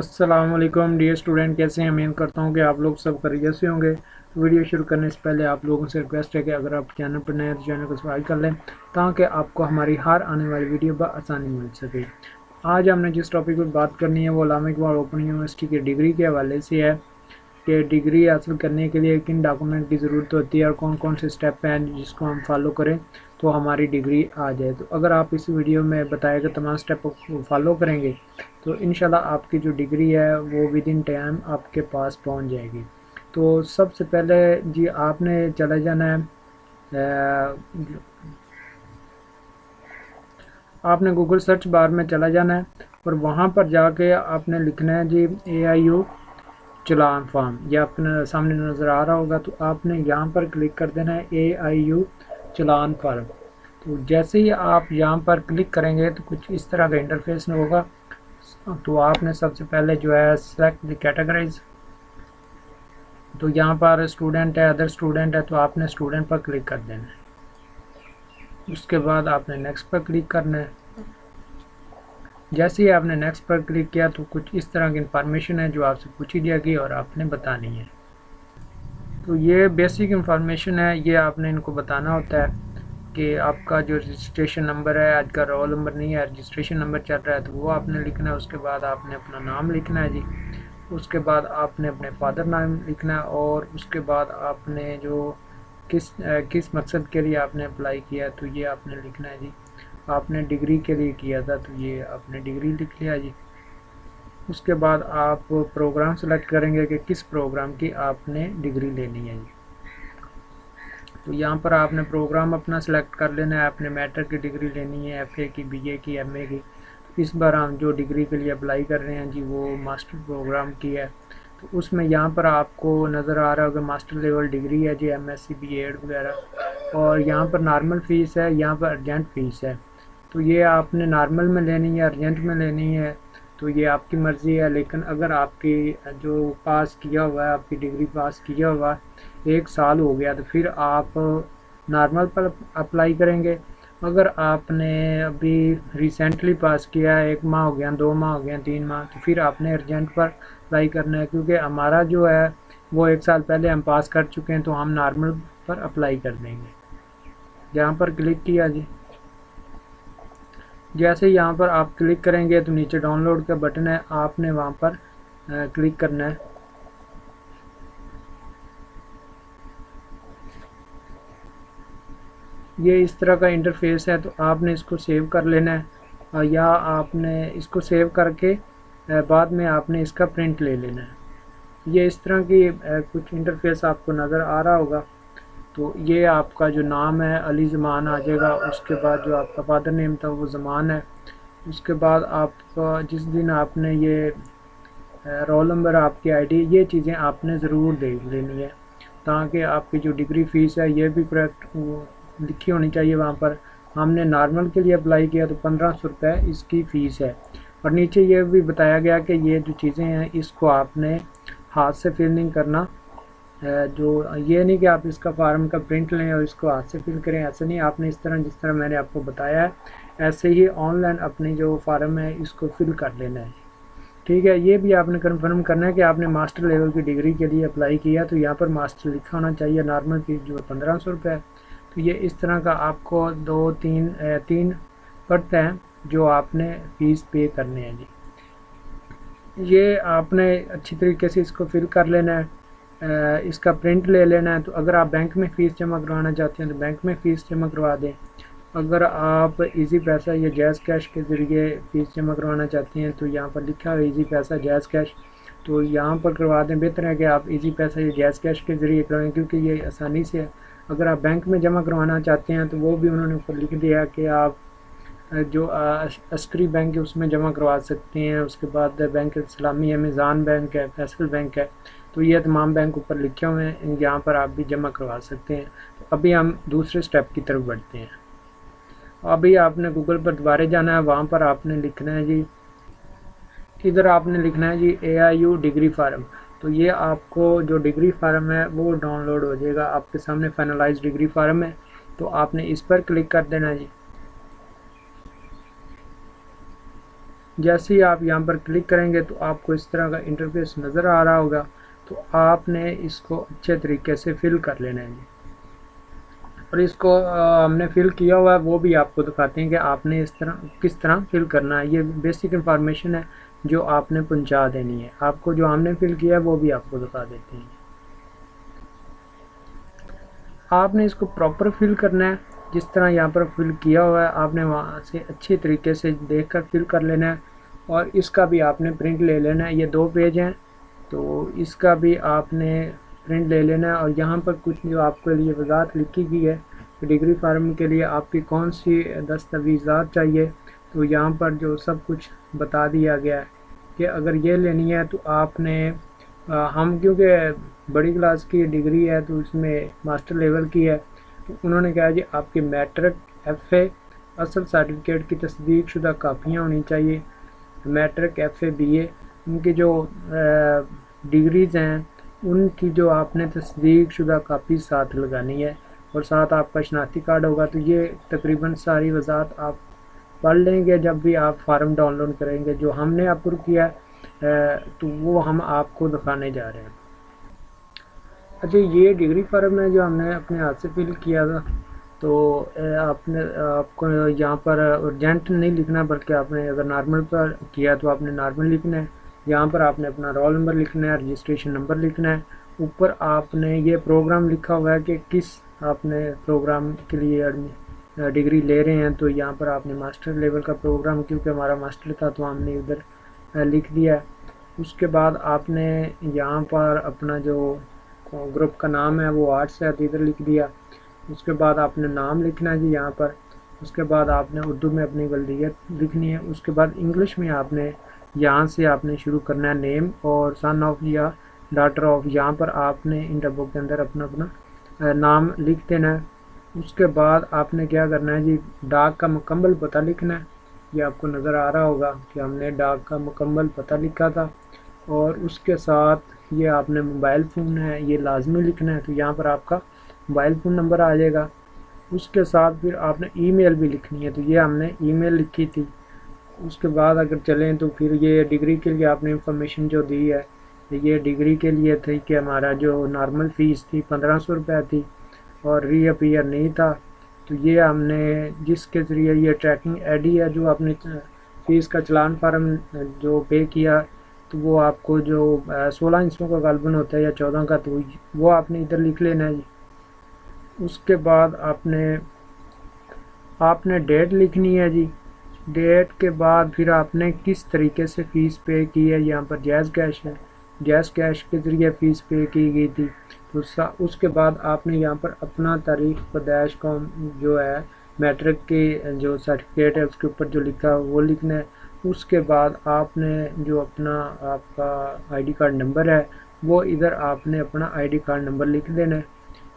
السلام علیکم dear student, کیسے ہیں؟ امید کرتا ہوں کہ آپ لوگ سب خیریت سے ہوں گے۔ ویڈیو شروع کرنے سے پہلے آپ لوگوں سے ریکویسٹ ہے کہ اگر آپ چینل پر نئے ہیں تو چینل کو سبسکرائب کر لیں تاکہ آپ کو ہماری ہر آنے والی ویڈیو بآسانی مل سکے۔ آج ہم نے جس ٹاپک پر بات کرنی ہے وہ علامہ اقبال اوپن یونیورسٹی کی ڈگری کے حوالے سے ہے کہ ڈگری حاصل کرنے کے لیے کن ڈاکومنٹ کی ضرورت ہوتی ہے اور کون کون سے سٹیپ ہیں جس کو ہم فالو کریں تو ہماری ڈگری آ جائے۔ تو اگر آپ اس ویڈیو میں بتائے گئے تمام سٹیپ کو فالو کریں گے تو انشاءاللہ آپ کی جو ڈگری ہے وہ ود ان ٹائم آپ کے پاس پہنچ جائے گی۔ تو سب سے پہلے جی آپ نے چلے جانا ہے، آپ نے گوگل سرچ بار میں چلا جانا ہے اور وہاں پر جا کے آپ نے لکھنا ہے جی AIU چلان فارم۔ یہ آپ کے سامنے نظر آ رہا ہوگا، تو آپ نے یہاں پر کلک کر دینا ہے AIU چلان فارم۔ تو جیسے ہی آپ یہاں پر کلک کریں گے تو کچھ اس طرح کا انٹرفیس ہوگا۔ تو آپ نے سب سے پہلے جو ہے سلیکٹ دی کیٹیگریز، تو یہاں پر اسٹوڈنٹ ہے، ادر اسٹوڈنٹ ہے، تو آپ نے اسٹوڈنٹ پر کلک کر دینا ہے۔ اس کے بعد آپ نے نیکسٹ پر کلک کرنا ہے۔ جیسے ہی آپ نے نیکسٹ پر کلک کیا تو کچھ اس طرح کی انفارمیشن ہے جو آپ سے پوچھی جائے گی اور آپ نے بتانی ہے۔ تو یہ بیسک انفارمیشن ہے، یہ آپ نے ان کو بتانا ہوتا ہے کہ آپ کا جو رجسٹریشن نمبر ہے، آج کا رول نمبر نہیں ہے، رجسٹریشن نمبر چل رہا ہے تو وہ آپ نے لکھنا ہے۔ اس کے بعد آپ نے اپنا نام لکھنا ہے جی، اس کے بعد آپ نے اپنے فادر نام لکھنا ہے، اور اس کے بعد آپ نے جو کس مقصد کے لیے آپ نے اپلائی کیا تو یہ آپ نے لکھنا ہے جی۔ آپ نے ڈگری کے لیے کیا تھا تو یہ آپ نے ڈگری لکھ لیا جی۔ اس کے بعد آپ پروگرام سلیکٹ کریں گے کہ کس پروگرام کی آپ نے ڈگری لینی ہے جی۔ تو یہاں پر آپ نے پروگرام اپنا سلیکٹ کر لینا ہے، آپ نے میٹرک کی ڈگری لینی ہے، FA کی، BA کی، MA کی۔ اس بار ہم جو ڈگری کے لیے اپلائی کر رہے ہیں جی وہ ماسٹر پروگرام کی ہے، تو اس میں یہاں پر آپ کو نظر آ رہا ہوگا ماسٹر لیول ڈگری ہے جی، MSc B.Ed وغیرہ، اور یہاں پر نارمل فیس ہے، یہاں پر ارجنٹ فیس ہے۔ تو یہ آپ نے نارمل میں لینی ہے، ارجنٹ میں لینی ہے تو یہ آپ کی مرضی ہے، لیکن اگر آپ کی جو پاس کیا ہوا ہے، آپ کی ڈگری پاس کیا ہوا 1 سال ہو گیا تو پھر آپ نارمل پر اپلائی کریں گے۔ اگر آپ نے ابھی ریسنٹلی پاس کیا ہے، 1 ماہ ہو گیا، 2 ماہ ہو گیا، 3 ماہ، تو پھر آپ نے ارجنٹ پر اپلائی کرنا ہے، کیونکہ ہمارا جو ہے وہ 1 سال پہلے ہم پاس کر چکے ہیں تو ہم نارمل پر اپلائی کر دیں گے۔ یہاں پر کلک کیا جی، جیسے یہاں پر آپ کلک کریں گے تو نیچے ڈاؤن لوڈ کا بٹن ہے، آپ نے وہاں پر کلک کرنا ہے۔ یہ اس طرح کا انٹرفیس ہے، تو آپ نے اس کو سیو کر لینا ہے، یا آپ نے اس کو سیو کر کے بعد میں آپ نے اس کا پرنٹ لے لینا ہے۔ یہ اس طرح کی کچھ انٹرفیس آپ کو نظر آ رہا ہوگا۔ تو یہ آپ کا جو نام ہے علی زمان آ جائے گا، اس کے بعد جو آپ کا فادر نیم تھا وہ زمان ہے، اس کے بعد آپ کا جس دن آپ نے یہ رول نمبر، آپ کی ID، یہ چیزیں آپ نے ضرور دیکھ لینی ہے تاکہ آپ کی جو ڈگری فیس ہے یہ بھی کریکٹ لکھی ہونی چاہیے وہاں پر۔ ہم نے نارمل کے لیے اپلائی کیا تو 1500 روپے اس کی فیس ہے، اور نیچے یہ بھی بتایا گیا کہ یہ جو چیزیں ہیں اس کو آپ نے ہاتھ سے فل نہیں کرنا، جو یہ نہیں کہ آپ اس کا فارم کا پرنٹ لیں اور اس کو ہاتھ سے فل کریں، ایسے نہیں، آپ نے اس طرح جس طرح میں نے آپ کو بتایا ہے ایسے ہی آن لائن اپنی جو فارم ہے اس کو فل کر لینا ہے، ٹھیک ہے۔ یہ بھی آپ نے کنفرم کرنا ہے کہ آپ نے ماسٹر لیول کی ڈگری کے لیے اپلائی کیا تو یہاں پر ماسٹر لکھا ہونا چاہیے، نارمل فیس جو 1500 روپے ہے۔ تو یہ اس طرح کا آپ کو 3 پڑتے ہیں جو آپ نے فیس پے کرنے ہیں جی۔ یہ آپ نے اچھی طریقے سے اس کو فل کر لینا ہے، اس کا پرنٹ لے لینا ہے۔ تو اگر آپ بینک میں فیس جمع کروانا چاہتے ہیں تو بینک میں فیس جمع کروا دیں، اگر آپ ایزی پیسہ یا جیز کیش کے ذریعے فیس جمع کروانا چاہتے ہیں تو یہاں پر لکھا ہے ایزی پیسہ جیز کیش، تو یہاں پر کروا دیں۔ بہتر ہے کہ آپ ایزی پیسہ یا جیز کیش کے ذریعے کروائیں کیونکہ یہ آسانی سے ہے۔ اگر آپ بینک میں جمع کروانا چاہتے ہیں تو وہ بھی انہوں نے اوپر لکھ دیا کہ آپ جو عسکری بینک ہے اس میں جمع کروا سکتے ہیں، اس کے بعد بینک اسلامی ہے، میزان بینک ہے، فیصل بینک ہے، تو یہ تمام بینک اوپر لکھے ہوئے ہیں، یہاں پر آپ بھی جمع کروا سکتے ہیں۔ تو ابھی ہم دوسرے سٹیپ کی طرف بڑھتے ہیں۔ ابھی آپ نے گوگل پر دوبارہ جانا ہے، وہاں پر آپ نے لکھنا ہے جی، ادھر آپ نے لکھنا ہے جی AIU ڈگری فارم۔ تو یہ آپ کو جو ڈگری فارم ہے وہ ڈاؤن لوڈ ہو جائے گا، آپ کے سامنے فائنلائز ڈگری فارم ہے، تو آپ نے اس پر کلک کر دینا جی۔ جیسے ہی آپ یہاں پر کلک کریں گے تو آپ کو اس طرح کا انٹرفیس نظر آ رہا ہوگا، تو آپ نے اس کو اچھے طریقے سے فل کر لینا ہے جی۔ اور اس کو ہم نے فل کیا ہوا ہے، وہ بھی آپ کو دکھاتے ہیں کہ آپ نے اس طرح کس طرح فل کرنا ہے۔ یہ بیسک انفارمیشن ہے جو آپ نے پہنچا دینی ہے، آپ کو جو ہم نے فل کیا ہے وہ بھی آپ کو دکھا دیتے ہیں۔ آپ نے اس کو پراپر فل کرنا ہے، جس طرح یہاں پر فل کیا ہوا ہے آپ نے وہاں سے اچھی طریقے سے دیکھ کر فل کر لینا ہے، اور اس کا بھی آپ نے پرنٹ لے لینا ہے۔ یہ 2 پیج ہیں تو اس کا بھی آپ نے پرنٹ لے لینا ہے، اور یہاں پر کچھ جو آپ کے لیے وضاحت لکھی گئی ہے کہ ڈگری فارم کے لیے آپ کی کون سی دستاویزات چاہیے، تو یہاں پر جو سب کچھ بتا دیا گیا ہے کہ اگر یہ لینی ہے تو آپ نے ہم کیونکہ بڑی کلاس کی ڈگری ہے تو اس میں ماسٹر لیول کی ہے، تو انہوں نے کہا جی آپ کی میٹرک، ایف اے، اصل سرٹیفکیٹ کی تصدیق شدہ کاپیاں ہونی چاہیے، میٹرک، ایف اے، بی اے، ان کی جو ڈگریز ہیں ان کی جو آپ نے تصدیق شدہ کاپی ساتھ لگانی ہے، اور ساتھ آپ کا شناختی کارڈ ہوگا۔ تو یہ تقریباً ساری وضاحت آپ پڑھ لیں گے جب بھی آپ فارم ڈاؤن لوڈ کریں گے۔ جو ہم نے اپروو کیا ہے تو وہ ہم آپ کو دکھانے جا رہے ہیں۔ اچھا، یہ ڈگری فارم ہے جو ہم نے اپنے ہاتھ سے فل کیا تھا، تو آپ کو یہاں پر ارجنٹ نہیں لکھنا، بلکہ آپ نے اگر نارمل پر کیا تو آپ نے نارمل لکھنا ہے۔ یہاں پر آپ نے اپنا رول نمبر لکھنا ہے، رجسٹریشن نمبر لکھنا ہے، اوپر آپ نے یہ پروگرام لکھا ہوا ہے کہ کس آپ نے پروگرام کے لیے ڈگری لے رہے ہیں، تو یہاں پر آپ نے ماسٹر لیول کا پروگرام، کیونکہ ہمارا ماسٹر تھا تو ہم نے ادھر لکھ دیا ہے۔ اس کے بعد آپ نے یہاں پر اپنا جو گروپ کا نام ہے وہ آرٹس ہے تو ادھر لکھ دیا۔ اس کے بعد آپ نے نام لکھنا ہے جی یہاں پر۔ اس کے بعد آپ نے اردو میں اپنی بلدیت لکھنی ہے۔ اس کے بعد انگلش میں آپ نے یہاں سے آپ نے شروع کرنا ہے، نیم اور سن آف یا ڈاٹر آف، یہاں پر آپ نے ان ڈبوں کے اندر اپنا نام لکھ دینا ہے۔ اس کے بعد آپ نے کیا کرنا ہے جی، ڈاک کا مکمل پتہ لکھنا ہے۔ یہ آپ کو نظر آ رہا ہوگا کہ ہم نے ڈاک کا مکمل پتہ لکھا تھا، اور اس کے ساتھ یہ آپ نے موبائل فون ہے یہ لازمی لکھنا ہے، تو یہاں پر آپ کا موبائل فون نمبر آ جائے گا۔ اس کے ساتھ پھر آپ نے ای میل بھی لکھنی ہے، تو یہ ہم نے ای میل لکھی تھی۔ اس کے بعد اگر چلیں تو پھر یہ ڈگری کے لیے آپ نے انفارمیشن جو دی ہے، یہ ڈگری کے لیے تھی کہ ہمارا جو نارمل فیس تھی 1500 روپے تھی، اور ری اپیئر نہیں تھا، تو یہ ہم نے جس کے ذریعے یہ ٹریکنگ آئی ڈی ہے جو آپ نے فیس کا چلان فارم جو پے کیا، تو وہ آپ کو جو 16 حصوں کا غالباً ہوتا ہے یا 14 کا، تو وہ آپ نے ادھر لکھ لینا ہے جی۔ اس کے بعد آپ نے ڈیٹ لکھنی ہے جی۔ ڈیٹ کے بعد پھر آپ نے کس طریقے سے فیس پے کی ہے، یہاں پر جائز کیش ہے، جائز کیش کے ذریعے فیس پے کی گئی تھی، تو اس کے بعد آپ نے یہاں پر اپنا تاریخ پیدائش کا جو ہے میٹرک کی جو سرٹیفکیٹ ہے اس کے اوپر جو لکھا ہے وہ لکھنا ہے۔ اس کے بعد آپ نے جو اپنا آپ کا آئی ڈی کارڈ نمبر ہے وہ ادھر آپ نے اپنا آئی ڈی کارڈ نمبر لکھ دینا ہے،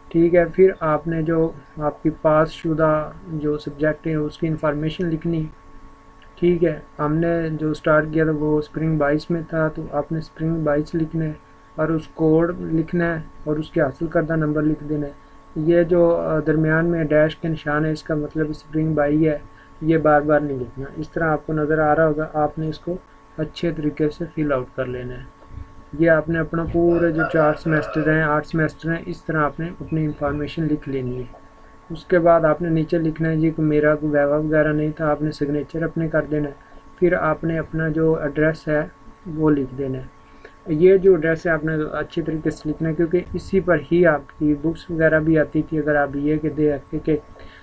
ٹھیک ہے۔ پھر آپ نے جو آپ کی پاس شدہ جو سبجیکٹ ہے اس کی انفارمیشن لکھنی، ٹھیک ہے۔ ہم نے جو سٹارٹ کیا تھا وہ اسپرنگ 22 میں تھا، تو آپ نے اسپرنگ 22 لکھنا ہے، اور اس کوڈ لکھنا ہے، اور اس کے حاصل کردہ نمبر لکھ دینا ہے۔ یہ جو درمیان میں ڈیش کے نشان ہے اس کا مطلب اسپرنگ 22 ہے، یہ بار بار نہیں لکھنا۔ اس طرح آپ کو نظر آ رہا ہوگا، آپ نے اس کو اچھے طریقے سے فل آؤٹ کر لینا ہے۔ یہ آپ نے اپنا پورے جو 4 سیمیسٹر ہیں 8 سیمیسٹر ہیں اس طرح آپ نے اپنی انفارمیشن لکھ لینی ہے۔ اس کے بعد آپ نے نیچے لکھنا ہے جی کہ میرا کوئی ویوا وغیرہ نہیں تھا، آپ نے سگنیچر اپنے کر دینا ہے۔ پھر آپ نے اپنا جو ایڈریس ہے وہ لکھ دینا ہے۔ یہ جو ایڈریس ہے آپ نے اچھی طریقے سے لکھنا ہے، کیونکہ اسی پر ہی آپ کی بکس وغیرہ بھی آتی تھی اگر آپ یہ کہ دے رکھتے کہ،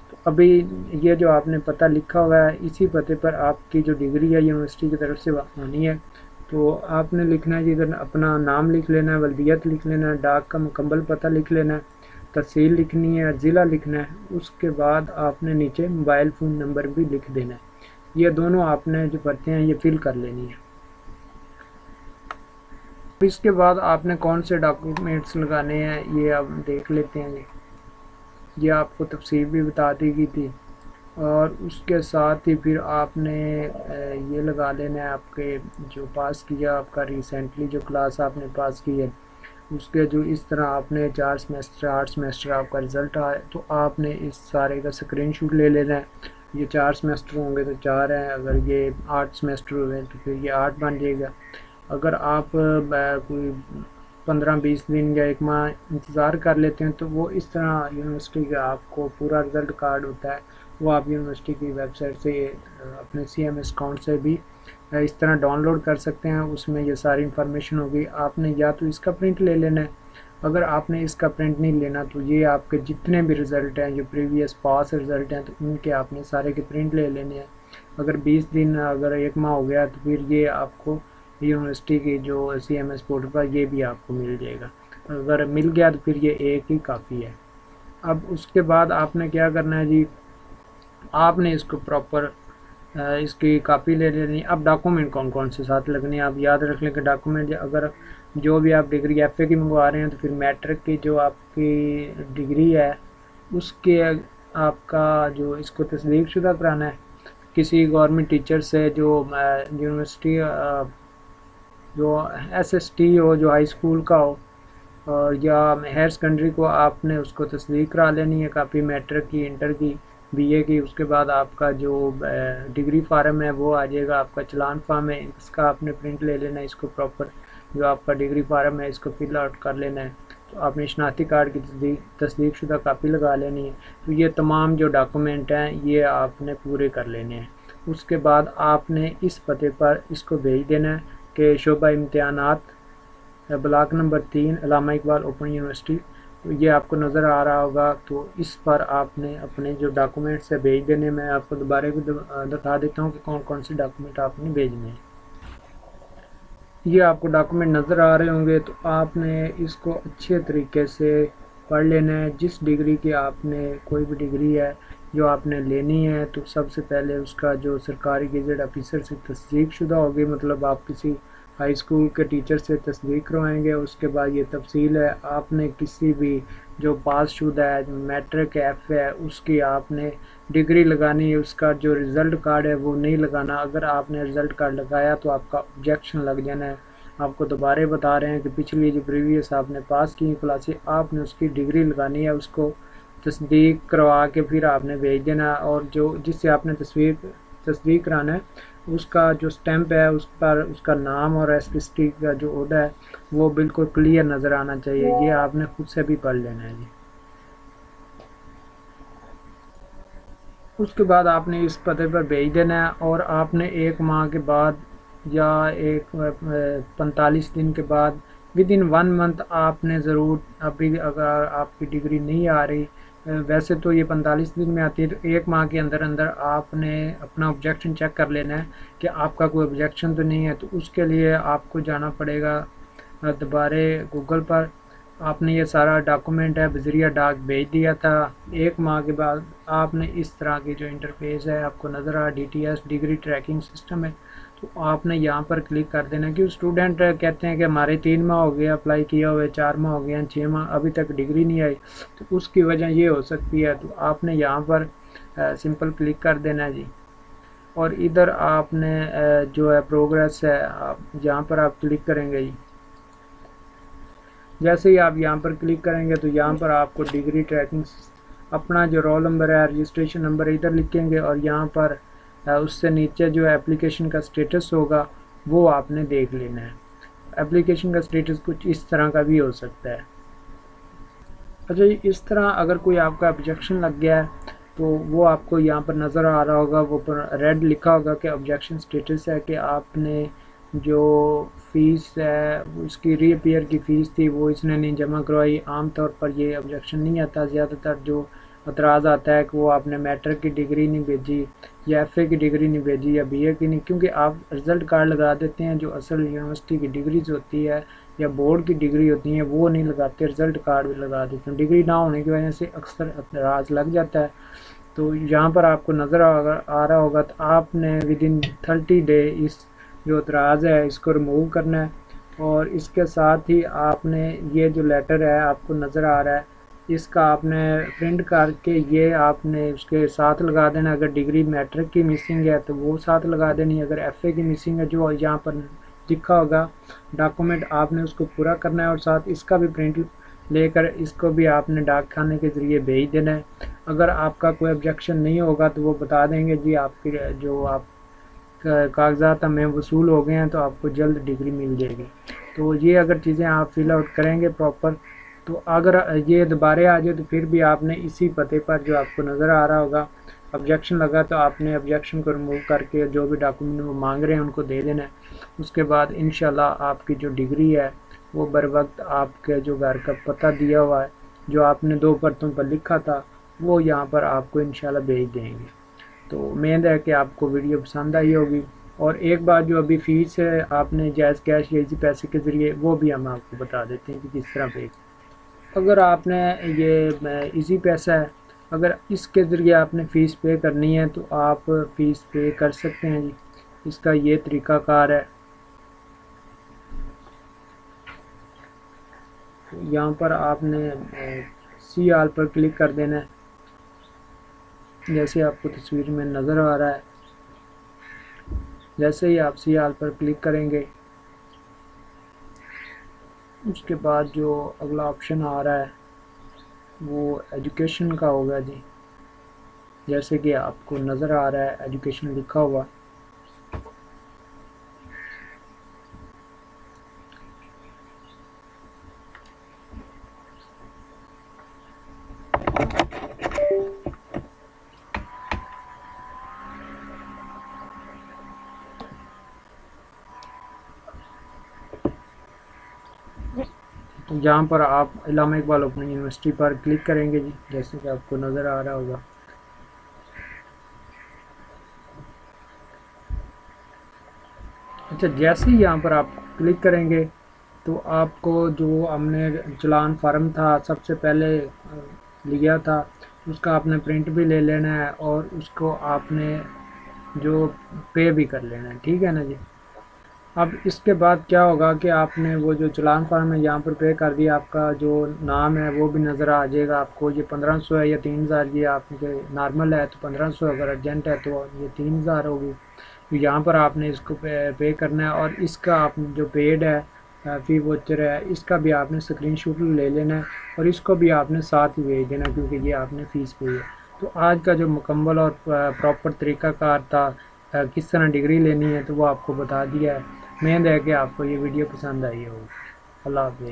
تو ابھی یہ جو آپ نے پتہ لکھا ہوا ہے اسی پتے پر آپ کی جو ڈگری ہے یونیورسٹی کی طرف سے آنی ہے، تو آپ نے لکھنا ہے جی ادھر اپنا نام لکھ لینا ہے، ولدیت لکھ لینا ہے، ڈاک کا مکمل پتہ لکھ لینا ہے، تحصیل لکھنی ہے، ضلع لکھنا ہے۔ اس کے بعد آپ نے نیچے موبائل فون نمبر بھی لکھ دینا ہے۔ یہ دونوں آپ نے جو پرتیں ہیں یہ فل کر لینی ہے۔ اس کے بعد آپ نے کون سے ڈاکومنٹس لگانے ہیں یہ آپ دیکھ لیتے ہیں۔ یہ آپ کو تفصیل بھی بتا دی گئی تھی، اور اس کے ساتھ ہی پھر آپ نے یہ لگا لینا ہے آپ کے جو پاس کیا آپ کا ریسنٹلی جو کلاس آپ نے پاس کی ہے اس کے جو اس طرح آپ نے 4 سیمیسٹر 8 سیمیسٹر آپ کا رزلٹ آئے تو آپ نے اس سارے کا اسکرین شاٹ لے لینا ہے، یہ 4 سمیسٹر ہوں گے تو 4 ہیں، اگر یہ 8 سمیسٹر ہوئے تو پھر یہ 8 بن جائے گا۔ اگر آپ کوئی 15-20 دن یا 1 ماہ انتظار کر لیتے ہیں تو وہ اس طرح یونیورسٹی کا آپ کو پورا رزلٹ کارڈ ہوتا ہے، وہ آپ یونیورسٹی کی ویب سائٹ سے اپنے CMS اکاؤنٹ سے بھی اس طرح ڈاؤن لوڈ کر سکتے ہیں۔ اس میں یہ ساری انفارمیشن ہوگی، آپ نے یا تو اس کا پرنٹ لے لینا ہے، اگر آپ نے اس کا پرنٹ نہیں لینا تو یہ آپ کے جتنے بھی رزلٹ ہیں جو پریویس پاس رزلٹ ہیں تو ان کے آپ نے سارے کے پرنٹ لے لینے ہیں۔ اگر 20 دن اگر 1 ماہ ہو گیا تو پھر یہ آپ کو یونیورسٹی کی جو CMS پورٹل پر یہ بھی آپ کو مل جائے گا، اگر مل گیا تو پھر یہ ایک ہی کافی ہے۔ اب اس کے بعد آپ نے کیا کرنا ہے جی، آپ نے اس کو پراپر اس کی کاپی لے لینی۔ اب ڈاکومنٹ کون کون سے ساتھ لگنے ہیں آپ یاد رکھ لیں کہ ڈاکومنٹ اگر جو بھی آپ ڈگری FA کی منگوا رہے ہیں تو پھر میٹرک کی جو آپ کی ڈگری ہے اس کے آپ کا جو اس کو تصدیق شدہ کرانا ہے کسی گورنمنٹ ٹیچر سے جو یونیورسٹی جو SST ہو، جو ہائی اسکول کا ہو اور یا ہائر سیکنڈری کو، آپ نے اس کو تصدیق کرا لینی ہے کاپی میٹرک کی، انٹر کی، BA کی۔ اس کے بعد آپ کا جو ڈگری فارم ہے وہ آ جائے گا، آپ کا چلان فارم ہے، اس کا آپ نے پرنٹ لے لینا ہے، اس کو پراپر جو آپ کا ڈگری فارم ہے اس کو فل آؤٹ کر لینا ہے۔ تو آپ نے شناختی کارڈ کی تصدیق شدہ کاپی لگا لینی ہے۔ تو یہ تمام جو ڈاکومنٹ ہیں یہ آپ نے پورے کر لینے ہیں۔ اس کے بعد آپ نے اس پتے پر اس کو بھیج دینا ہے کہ شعبہ امتحانات بلاک نمبر 3 علامہ اقبال اوپن یونیورسٹی، تو یہ آپ کو نظر آ رہا ہوگا۔ تو اس پر آپ نے اپنے جو ڈاکومنٹس ہے بھیج دینے، میں آپ کو دوبارہ بھی بتا دیتا ہوں کہ کون کون سے ڈاکومنٹ آپ نے بھیجنے ہیں۔ یہ آپ کو ڈاکومنٹ نظر آ رہے ہوں گے، تو آپ نے اس کو اچھے طریقے سے پڑھ لینا ہے۔ جس ڈگری کی آپ نے کوئی بھی ڈگری ہے جو آپ نے لینی ہے تو سب سے پہلے اس کا جو سرکاری گیزٹ آفیسر سے تصدیق شدہ ہوگی، مطلب آپ کسی ہائی اسکول کے ٹیچر سے تصدیق کروائیں گے۔ اس کے بعد یہ تفصیل ہے، آپ نے کسی بھی جو پاس شدہ ہے، جو میٹرک ہے، FA ہے، اس کی آپ نے ڈگری لگانی ہے۔ اس کا جو رزلٹ کارڈ ہے وہ نہیں لگانا، اگر آپ نے رزلٹ کارڈ لگایا تو آپ کا آبجیکشن لگ جانا ہے۔ آپ کو دوبارہ بتا رہے ہیں کہ پچھلی جو پریویس آپ نے پاس کی کلاسیں، آپ نے اس کی ڈگری لگانی ہے، اس کو تصدیق کروا کے پھر آپ نے بھیج دینا، اور جو جس سے آپ نے تصدیق کرانا ہے اس کا جو سٹیمپ ہے اس پر اس کا نام اور SST کا جو عہدہ ہے وہ بالکل کلیئر نظر آنا چاہیے۔ یہ آپ نے خود سے بھی پڑھ لینا ہے جی۔ اس کے بعد آپ نے اس پتے پر بھیج دینا ہے، اور آپ نے 1 ماہ کے بعد یا 45 دن کے بعد ودن 1 منتھ آپ نے ضرور، ابھی اگر آپ کی ڈگری نہیں آ رہی، ویسے تو یہ 45 دن میں آتی ہے، تو 1 ماہ کے اندر اندر آپ نے اپنا آبجیکشن چیک کر لینا ہے کہ آپ کا کوئی آبجیکشن تو نہیں ہے۔ تو اس کے لیے آپ کو جانا پڑے گا دوبارہ گوگل پر، آپ نے یہ سارا ڈاکومنٹ ہے بذریعہ ڈاک بھیج دیا تھا۔ 1 ماہ کے بعد آپ نے اس طرح کی جو انٹرفیس ہے آپ کو نظر آ DTS ڈگری ٹریکنگ سسٹم ہے، تو آپ نے یہاں پر کلک کر دینا کہ اسٹوڈنٹ کہتے ہیں کہ ہمارے 3 ماہ ہو گیا اپلائی کیا ہوئے، 4 ماہ ہو گیا، 6 ماہ ابھی تک ڈگری نہیں آئی، تو اس کی وجہ یہ ہو سکتی ہے۔ تو آپ نے یہاں پر سمپل کلک کر دینا ہے جی، اور ادھر آپ نے جو ہے پروگریس ہے یہاں پر آپ کلک کریں گے جی۔ جیسے ہی آپ یہاں پر کلک کریں گے تو یہاں پر آپ کو ڈگری ٹریکنگ اپنا جو رول نمبر ہے، رجسٹریشن نمبر ادھر لکھیں گے، اور یہاں پر اس سے نیچے جو اپلیکیشن کا سٹیٹس ہوگا وہ آپ نے دیکھ لینا ہے۔ اپلیکیشن کا سٹیٹس کچھ اس طرح کا بھی ہو سکتا ہے۔ اچھا جی، اس طرح اگر کوئی آپ کا آبجیکشن لگ گیا ہے تو وہ آپ کو یہاں پر نظر آ رہا ہوگا، وہ پر ریڈ لکھا ہوگا کہ آبجیکشن سٹیٹس ہے، کہ آپ نے جو فیس ہے اس کی ری اپیئر کی فیس تھی وہ اس نے نہیں جمع کروائی۔ عام طور پر یہ آبجیکشن نہیں آتا، زیادہ تر جو اعتراض آتا ہے کہ وہ آپ نے میٹرک کی ڈگری نہیں بھیجی یا FA کی ڈگری نہیں بھیجی یا BA کی نہیں، کیونکہ آپ رزلٹ کارڈ لگا دیتے ہیں، جو اصل یونیورسٹی کی ڈگریز ہوتی ہے یا بورڈ کی ڈگری ہوتی ہیں وہ نہیں لگاتے، رزلٹ کارڈ بھی لگا دیتے ہیں۔ ڈگری نہ ہونے کی وجہ سے اکثر اعتراض لگ جاتا ہے۔ تو یہاں پر آپ کو نظر آ رہا ہوگا، تو آپ نے ودن 30 ڈے اس جو اعتراض ہے اس کو ریموو کرنا ہے، اور اس کے ساتھ ہی آپ نے یہ جو لیٹر ہے آپ کو نظر آ رہا ہے اس کا آپ نے پرنٹ کر کے یہ آپ نے اس کے ساتھ لگا دینا۔ اگر ڈگری میٹرک کی مسنگ ہے تو وہ ساتھ لگا دینی، اگر FA کی مسنگ ہے جو یہاں پر لکھا ہوگا ڈاکومنٹ آپ نے اس کو پورا کرنا ہے، اور ساتھ اس کا بھی پرنٹ لے کر اس کو بھی آپ نے ڈاک خانے کے ذریعے بھیج دینا ہے۔ اگر آپ کا کوئی آبجیکشن نہیں ہوگا تو وہ بتا دیں گے جی آپ کے جو آپ کاغذات ہمیں وصول ہو گئے ہیں تو آپ کو جلد ڈگری مل جائے گی۔ تو یہ اگر چیزیں آپ فل آؤٹ کریں گے پراپر، تو اگر یہ دوبارہ آ جائے تو پھر بھی آپ نے اسی پتے پر جو آپ کو نظر آ رہا ہوگا آبجیکشن لگا تو آپ نے آبجیکشن کو ریموو کر کے جو بھی ڈاکومنٹ وہ مانگ رہے ہیں ان کو دے دینا ہے۔ اس کے بعد انشاءاللہ آپ کی جو ڈگری ہے وہ بر وقت آپ کے جو گھر کا پتہ دیا ہوا ہے جو آپ نے 2 پرتوں پر لکھا تھا وہ یہاں پر آپ کو انشاءاللہ بھیج دیں گے۔ تو امید ہے کہ آپ کو ویڈیو پسند آئی ہوگی، اور ایک بات جو ابھی فیس ہے آپ نے جائز کیش یا ایزی پیسے کے ذریعے وہ بھی ہم آپ کو بتا دیتے ہیں کہ کس طرح پے۔ اگر آپ نے یہ ایزی پیسہ ہے، اگر اس کے ذریعے آپ نے فیس پے کرنی ہے تو آپ فیس پے کر سکتے ہیں جی۔ اس کا یہ طریقہ کار ہے، یہاں پر آپ نے سی آل پر کلک کر دینا ہے جیسے آپ کو تصویر میں نظر آ رہا ہے۔ جیسے ہی آپ سی آل پر کلک کریں گے اس کے بعد جو اگلا آپشن آ رہا ہے وہ ایجوکیشن کا ہوگا جی، جیسے کہ آپ کو نظر آ رہا ہے ایجوکیشن لکھا ہوا۔ تو جہاں پر آپ علامہ اقبال اوپن یونیورسٹی پر کلک کریں گے جی، جیسے کہ آپ کو نظر آ رہا ہوگا۔ اچھا، جیسے ہی یہاں پر آپ کلک کریں گے تو آپ کو جو ہم نے چلان فارم تھا سب سے پہلے لیا تھا اس کا آپ نے پرنٹ بھی لے لینا ہے اور اس کو آپ نے جو پے بھی کر لینا ہے، ٹھیک ہے نا جی۔ اب اس کے بعد کیا ہوگا کہ آپ نے وہ جو چلان فارم ہے یہاں پر پے کر دیا، آپ کا جو نام ہے وہ بھی نظر آ جائے گا آپ کو۔ یہ 1500 ہے یا 3000، یہ آپ کے نارمل ہے تو 1500، اگر ارجنٹ ہے تو یہ 3000 ہوگی۔ یہاں پر آپ نے اس کو پے کرنا ہے، اور اس کا آپ جو پیڈ ہے فی واچر ہے اس کا بھی آپ نے اسکرین شاٹ لے لینا ہے اور اس کو بھی آپ نے ساتھ ہی بھیج دینا کیونکہ یہ آپ نے فیس پے ہے۔ تو آج کا جو مکمل اور پراپر طریقہ کار تھا کس طرح ڈگری لینی ہے تو وہ آپ کو بتا دیا ہے۔ امید ہے کہ آپ کو یہ ویڈیو پسند آئی ہوگی۔ اللہ حافظ۔